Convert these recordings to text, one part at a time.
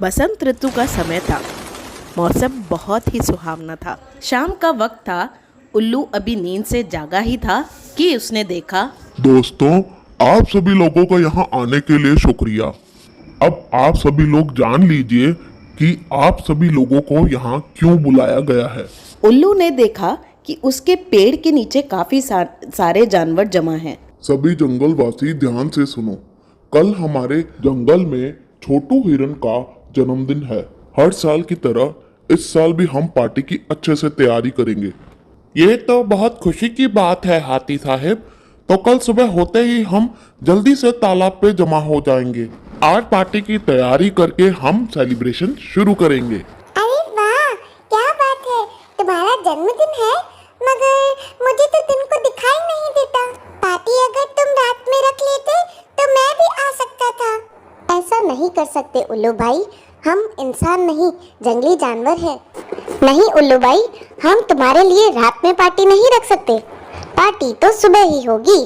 बसंत ऋतु का समय था। मौसम बहुत ही सुहावना था। शाम का वक्त था। उल्लू अभी नींद से जागा ही था कि उसने देखा। दोस्तों, आप सभी लोगों का यहाँ आने के लिए शुक्रिया। अब आप सभी लोग जान लीजिए कि आप सभी लोगों को यहाँ क्यों बुलाया गया है। उल्लू ने देखा कि उसके पेड़ के नीचे काफी सारे जानवर जमा हैं। सभी जंगलवासी ध्यान से सुनो। कल हमारे जंगल में छोटू हिरन का जन्मदिन है। हर साल की तरह इस साल भी हम पार्टी की अच्छे से तैयारी करेंगे। ये तो बहुत खुशी की बात है हाथी साहब। तो कल सुबह होते ही हम जल्दी से तालाब पे जमा हो जाएंगे। आज पार्टी की तैयारी करके हम सेलिब्रेशन शुरू करेंगे। अरे वाह, क्या बात है। तुम्हारा जन्मदिन है, मगर मुझे तो दिन को दिखाई नहीं देता। पार्टी अगर तुम रात में रख लेते तो मैं भी आ सकता था। ऐसा नहीं कर सकते उल्लू भाई, हम इंसान नहीं जंगली जानवर हैं। नहीं उल्लू भाई, हम तुम्हारे लिए रात में पार्टी नहीं रख सकते। पार्टी तो सुबह ही होगी।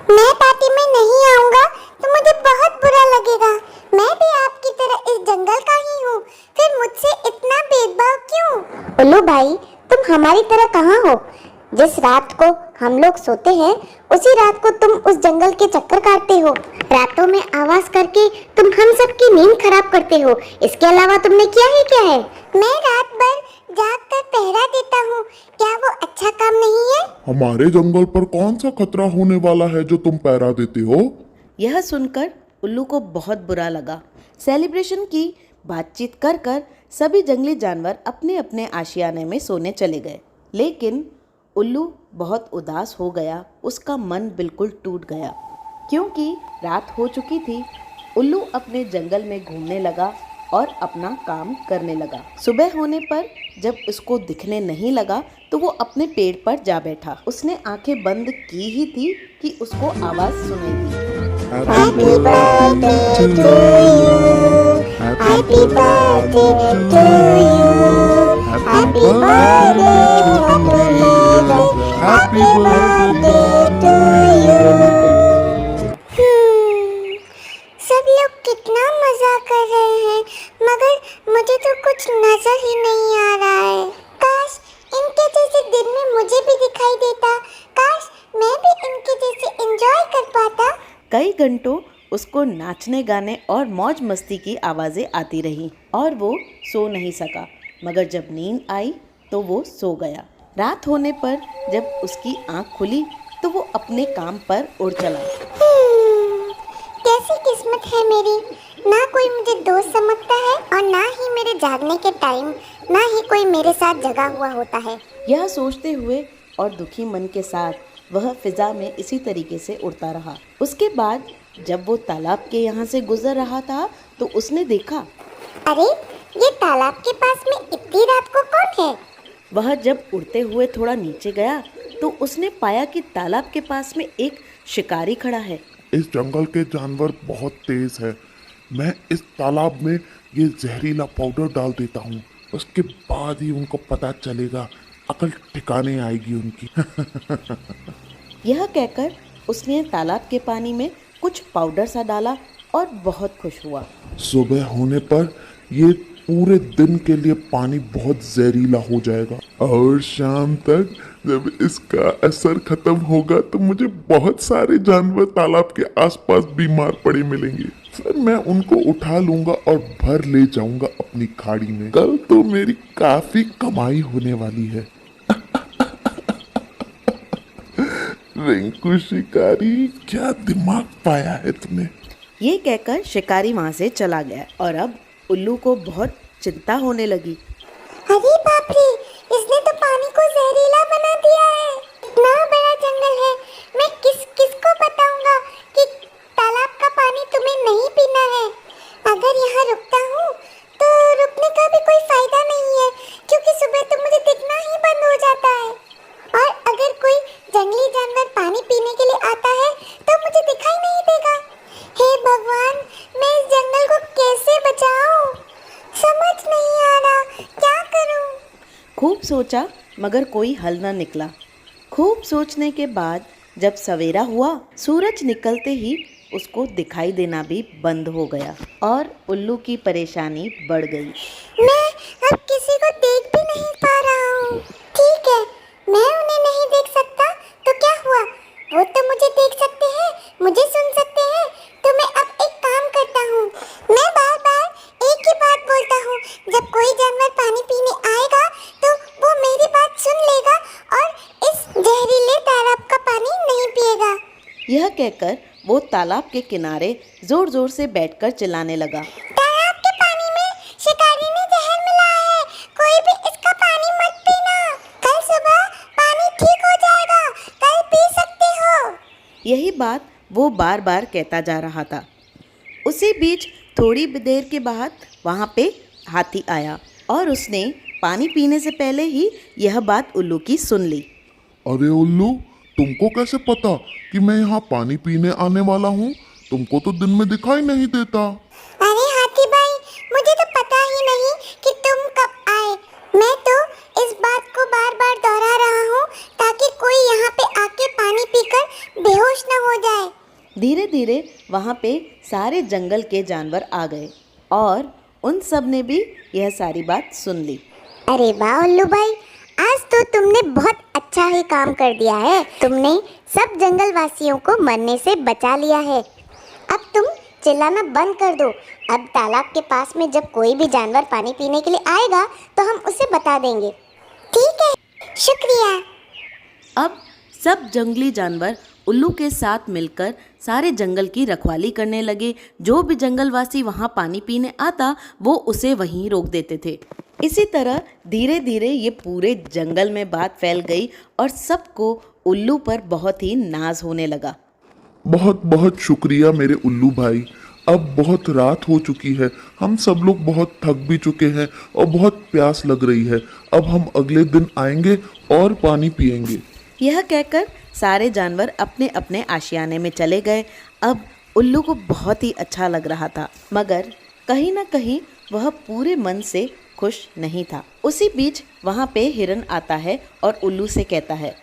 मैं पार्टी में नहीं आऊंगा तो मुझे बहुत बुरा लगेगा। मैं भी आपकी तरह इस जंगल का ही हूँ, फिर मुझसे इतना भेदभाव क्यों? उल्लू भाई, तुम हमारी तरह कहाँ हो? जिस रात को हम लोग सोते हैं उसी रात को तुम उस जंगल के चक्कर काटते हो। रातों में आवाज करके तुम हम सब की नींद खराब करते हो। इसके अलावा तुमने किया ही क्या है? मैं रात भर जाग कर पहरा देता हूँ। क्या वो अच्छा काम नहीं है? हमारे जंगल पर कौन सा खतरा होने वाला है जो तुम पहरा देते हो? यह सुनकर उल्लू को बहुत बुरा लगा। सेलिब्रेशन की बातचीत कर कर सभी जंगली जानवर अपने अपने आशियाने में सोने चले गए। लेकिन उल्लू बहुत उदास हो गया। उसका मन बिल्कुल टूट गया क्योंकि रात हो चुकी थी। उल्लू अपने जंगल में घूमने लगा और अपना काम करने लगा। सुबह होने पर जब उसको दिखने नहीं लगा तो वो अपने पेड़ पर जा बैठा। उसने आंखें बंद की ही थी कि उसको आवाज सुनाई दी। Happy birthday to you. Happy birthday to you. Happy birthday to you. Happy birthday to you. सब लोग कितना मजा कर रहे हैं, मगर मुझे तो कुछ नजर ही नहीं आ रहा है। काश इनके जैसे दिन में मुझे भी दिखाई देता। काश मैं भी इनके जैसे एंजॉय कर पाता। कई घंटों उसको नाचने गाने और मौज मस्ती की आवाज़ें आती रहीं और वो सो नहीं सका। मगर जब नींद आई तो वो सो गया। रात होने पर जब उसकी आंख खुली तो वो अपने काम पर उड़ चला। कैसी किस्मत है मेरी। ना कोई मुझे दोस्त समझता है और ना ही मेरे जागने के टाइम ना ही कोई मेरे साथ जगा हुआ होता है। यह सोचते हुए और दुखी मन के साथ वह फिजा में इसी तरीके से उड़ता रहा। उसके बाद जब वो तालाब के यहाँ से गुजर रहा था तो उसने देखा, अरे ये तालाब के पास में इतनी रात को कौन है? वह जब उड़ते हुए थोड़ा नीचे गया तो उसने पाया कि तालाब के पास में एक शिकारी खड़ा है। इस जंगल के जानवर बहुत तेज है। मैं इस तालाब में ये जहरीला पाउडर डाल देता हूँ। उसके बाद ही उनको पता चलेगा, अकल ठिकाने आएगी उनकी। यह कहकर उसने तालाब के पानी में कुछ पाउडर सा डाला और बहुत खुश हुआ। सुबह होने पर ये पूरे दिन के लिए पानी बहुत जहरीला हो जाएगा और शाम तक जब इसका असर खत्म होगा तो मुझे बहुत सारे जानवर तालाब के आसपास बीमार पड़े मिलेंगे। फिर मैं उनको उठा लूंगा और भर ले जाऊंगा अपनी खाड़ी में। कल तो मेरी काफी कमाई होने वाली है। रिंकू शिकारी, क्या दिमाग पाया है तुमने। ये कहकर शिकारी वहाँ से चला गया और अब उल्लू को बहुत चिंता होने लगी। अरे बाप रे, इसने तो पानी को जहरीला बना दिया है। इतना बड़ा जंगल है, मैं किसको बताऊंगा कि तालाब का पानी तुम्हें नहीं पीना है। अगर यहाँ रुकता हूँ तो रुकने का भी कोई फायदा नहीं है, क्योंकि सुबह तो मुझे दिखना ही बंद हो जाता है। और अगर कोई जंगली जानवर पानी पीने के लिए आता है तो मुझे दिखाई नहीं देगा। हे भगवान, मैं इस जंगल को कैसे बचाऊं? समझ नहीं आ रहा, क्या करूं? खूब सोचा मगर कोई हल न निकला। खूब सोचने के बाद जब सवेरा हुआ, सूरज निकलते ही उसको दिखाई देना भी बंद हो गया और उल्लू की परेशानी बढ़ गई। मैं अब किसी को देख भी नहीं पा रहा हूँ। ठीक है, मैं उन्हें नहीं देख सकता तो क्या हुआ, वो तो मुझे देख सकते हैं, मुझे सुन सकते हैं। तो मैं अब एक काम करता हूँ, मैं बार बार एक ही बात बोलता हूँ। जब कोई जानवर पानी पीने आएगा तो वो मेरी बात सुन लेगा और इस जहरीले तालाब का पानी नहीं पिएगा। यह कहकर वो तालाब के किनारे जोर जोर से बैठकर चिल्लाने लगा। तालाब के पानी में शिकारी ने जहर मिलाया है, कोई भी इसका पानी मत पीना। कल सुबह पानी ठीक हो जाएगा, कल पी सकते हो। यही बात वो बार बार कहता जा रहा था। उसी बीच थोड़ी देर के बाद वहाँ पे हाथी आया और उसने पानी पीने से पहले ही यह बात उल्लू की सुन ली। अरे उल्लू, तुमको कैसे पता कि मैं यहाँ पानी पीने आने वाला हूँ? तुमको तो दिन में दिखाई नहीं देता। अरे हाथी भाई, मुझे तो पता ही नहीं कि तुम कब आए। मैं तो इस बात को बार बार दोहरा रहा हूँ ताकि कोई यहाँ पे आके पानी पीकर बेहोश न हो जाए। धीरे धीरे वहाँ पे सारे जंगल के जानवर आ गए और उन सब ने भी यह सारी बात सुन ली। अरे वाह उल्लू भाई, आज तो तुमने बहुत अच्छा ही काम कर दिया है। तुमने सब जंगल वासियों को मरने से बचा लिया है। अब तुम चिल्लाना बंद कर दो। अब तालाब के पास में जब कोई भी जानवर पानी पीने के लिए आएगा तो हम उसे बता देंगे। ठीक है, शुक्रिया। अब सब जंगली जानवर उल्लू के साथ मिलकर सारे जंगल की रखवाली करने लगे। जो भी जंगलवासी वहाँ पानी पीने आता वो उसे वहीं रोक देते थे। इसी तरह धीरे धीरे ये पूरे जंगल में बात फैल गई और सबको उल्लू पर बहुत ही नाज होने लगा। बहुत बहुत शुक्रिया मेरे उल्लू भाई। अब बहुत रात हो चुकी है, हम सब लोग बहुत थक भी चुके हैं और बहुत प्यास लग रही है। अब हम अगले दिन आएंगे और पानी पिएंगे। यह कहकर सारे जानवर अपने अपने आशियाने में चले गए। अब उल्लू को बहुत ही अच्छा लग रहा था, मगर कहीं ना कहीं वह पूरे मन से खुश नहीं था। उसी बीच वहाँ पे हिरन आता है और उल्लू से कहता है,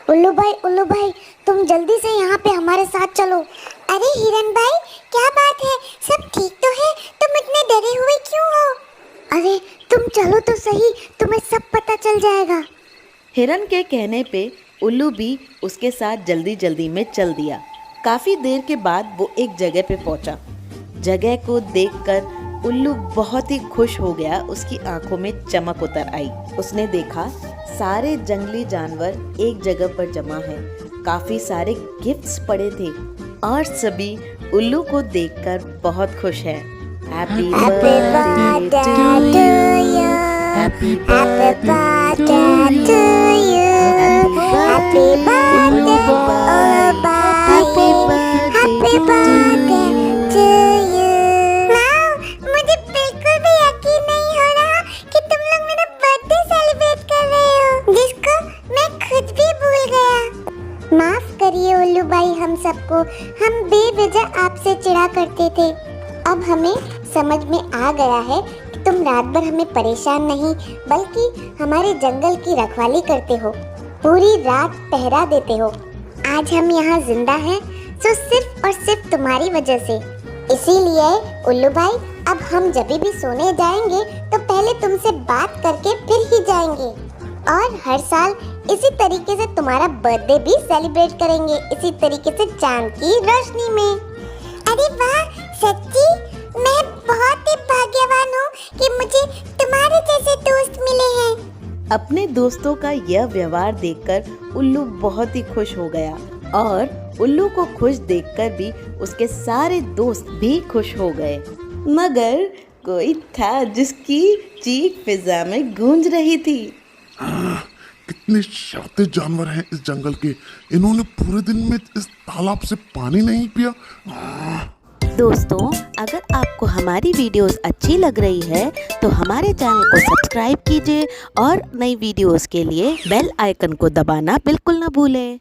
उल्लू भाई, तुम जल्दी से यहाँ पे हमारे साथ चलो। अरे हिरन भाई, क्या बात है, सब ठीक तो है? तुम इतने डरे हुए क्यों हो? अरे तुम चलो तो सही, तुम्हें सब पता चल जाएगा। हिरन के कहने पे उल्लू भी उसके साथ जल्दी जल्दी में चल दिया। काफ़ी देर के बाद वो एक जगह पे पहुंचा। जगह को देखकर उल्लू बहुत ही खुश हो गया। उसकी आंखों में चमक उतर आई। उसने देखा सारे जंगली जानवर एक जगह पर जमा हैं। काफ़ी सारे गिफ्ट्स पड़े थे और सभी उल्लू को देखकर बहुत खुश हैं। Happy birthday to you, happy birthday to you, happy birthday ओ बाई, happy birthday to you. Wow, मुझे बिल्कुल भी यकीन नहीं हो रहा कि तुम लोग मेरा बर्थडे सेलिब्रेट कर रहे हो, जिसको मैं खुद भी भूल गया। माफ करिए उल्लू भाई हम सबको, हम बेवजह आपसे चिढ़ा करते थे। अब हमें समझ में आ गया है कि तुम रात भर हमें परेशान नहीं बल्कि हमारे जंगल की रखवाली करते हो, पूरी रात पहरा देते हो। आज हम यहाँ जिंदा हैं तो सिर्फ और सिर्फ तुम्हारी वजह से। इसीलिए उल्लू भाई, अब हम जब भी सोने जाएंगे तो पहले तुमसे बात करके फिर ही जाएंगे और हर साल इसी तरीके से तुम्हारा बर्थडे भी सेलिब्रेट करेंगे, इसी तरीके से चांद की रोशनी में। अरे वाह, सच्ची मैं बहुत ही भाग्यवान हूँ कि मुझे तुम्हारे जैसे दोस्त मिले हैं। अपने दोस्तों का यह व्यवहार देखकर उल्लू बहुत ही खुश हो गया और उल्लू को खुश देखकर भी उसके सारे दोस्त भी खुश हो गए। मगर कोई था जिसकी चीख फिजा में गूंज रही थी। कितने शातिर जानवर हैं इस जंगल के, इन्होंने पूरे दिन में इस तालाब से पानी नहीं पिया। दोस्तों, अगर आपको हमारी वीडियोस अच्छी लग रही है तो हमारे चैनल को सब्सक्राइब कीजिए और नई वीडियोस के लिए बेल आइकन को दबाना बिल्कुल ना भूलें।